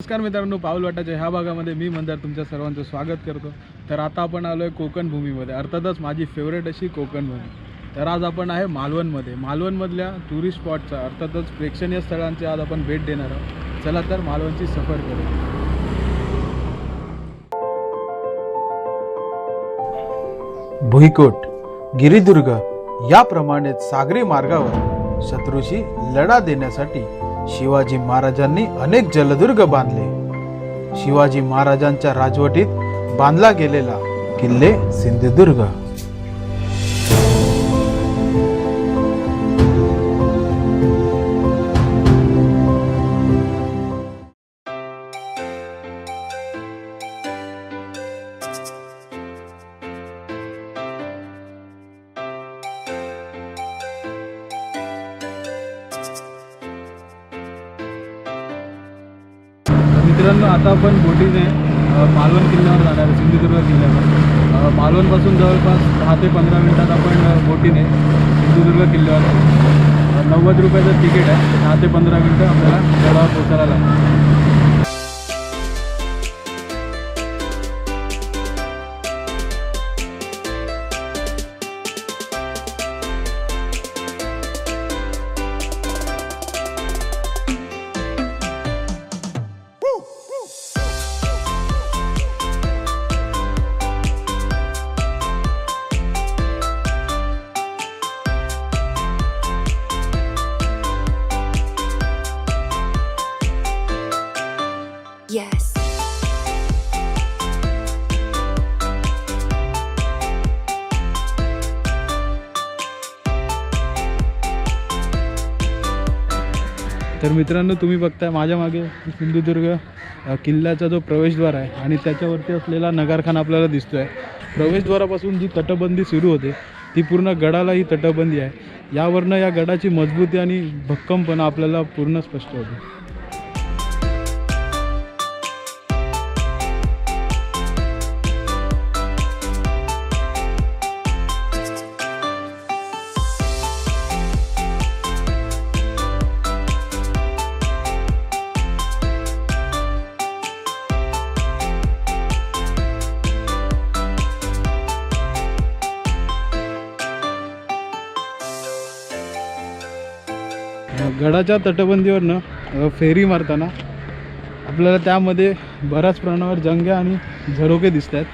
नमस्कार मित्रांनो, पाऊलवाटाच्या ह्या भागामध्ये मी मंदार तुमच्या सर्वांचं स्वागत करतो। तर आता आपण आलो आहे कोकण भूमीमध्ये, अर्थातच माझी फेवरेट अशी कोकण भूमी। तर आज आपण आहे मालवणमध्ये। मालवणमधल्या टुरिस्ट स्पॉटचा अर्थातच प्रेक्षणीय स्थळांची आज आपण भेट देणार आहोत। चला तर मालवणची सफर करू। भुईकोट, गिरिदुर्ग याप्रमाणेच सागरी मार्गावर शत्रूशी लढा देण्यासाठी शिवाजी महाराजांनी अनेक जलदुर्ग बांधले। शिवाजी महाराजांच्या राजवटीत बांधला गेलेला किल्ले सिंधुदुर्ग। मित्रांनो, आता आपण बोटीने मालवण किल्ल्यावर जाणार आहे, सिंधुदुर्ग किल्ल्यावर। मालवणपासून जवळपास 10 ते 15 मिनिटात आपण बोटीने सिंधुदुर्ग किल्ल्यावर 90 रुपयाचं तिकीट आहे। 10 ते 15 मिनिटं आपल्याला गडावर पोचायला लागतं। Yes. तर मित्रांनो, तुम्ही बघताय माझ्या मागे सिंधुदुर्ग किल्ल्याचा जो प्रवेशद्वार आहे आणि त्याच्यावरती असलेला नगारखाना आपल्याला दिसतोय। प्रवेशद्वारापासून जी तटबंदी सुरू होते ती पूर्ण गडाला ही तटबंदी आहे। यावरनं या गडाची मजबूती आणि भक्कमपणा आपल्याला पूर्ण स्पष्ट होते। गडाच्या तटबंदीवरनं फेरी मारताना आपल्याला त्यामध्ये बऱ्याच प्रमाणावर जंग्या आणि झरोके दिसत आहेत।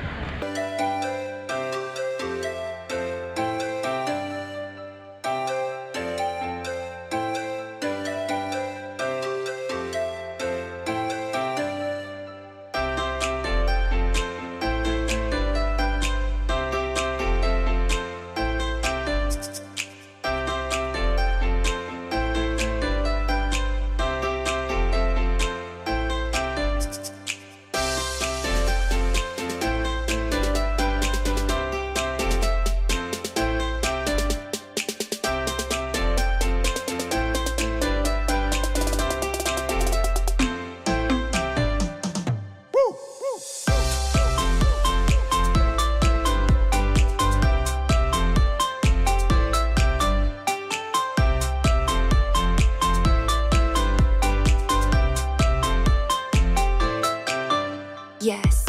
Yes.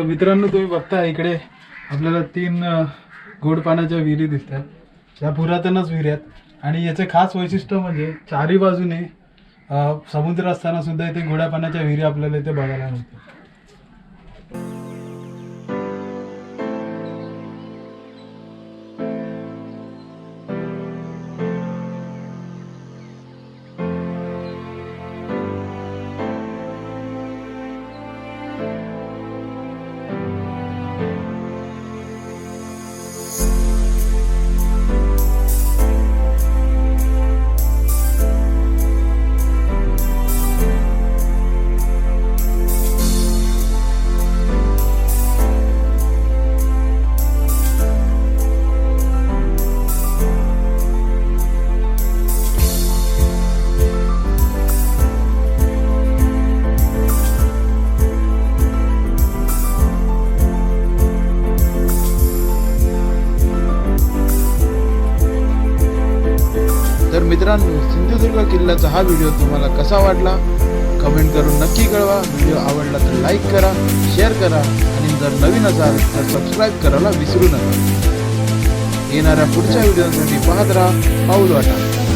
मित्रांनो तुम्ही बघता इकडे आपल्याला 3 गोड पाण्याच्या विहिरी दिसतात। या पुरातनच विहिरी आहेत आणि याचे खास वैशिष्ट्य म्हणजे चारी बाजूने समुद्र असताना सुद्धा इथे गोड्या पाण्याच्या विहिरी आपल्याला इथे बघायला मिळतात। तर मित्रांनो, सिंधुदुर्ग किल्ल्याचा हा व्हिडिओ तुम्हाला कसा वाटला कमेंट करून नक्की कळवा। व्हिडिओ आवडला तर लाईक करा, शेअर करा आणि जर नवीन असाल तर सबस्क्राईब करायला विसरू नका। येणाऱ्या पुढच्या व्हिडिओसाठी पाहत राहा पाऊल वाटा।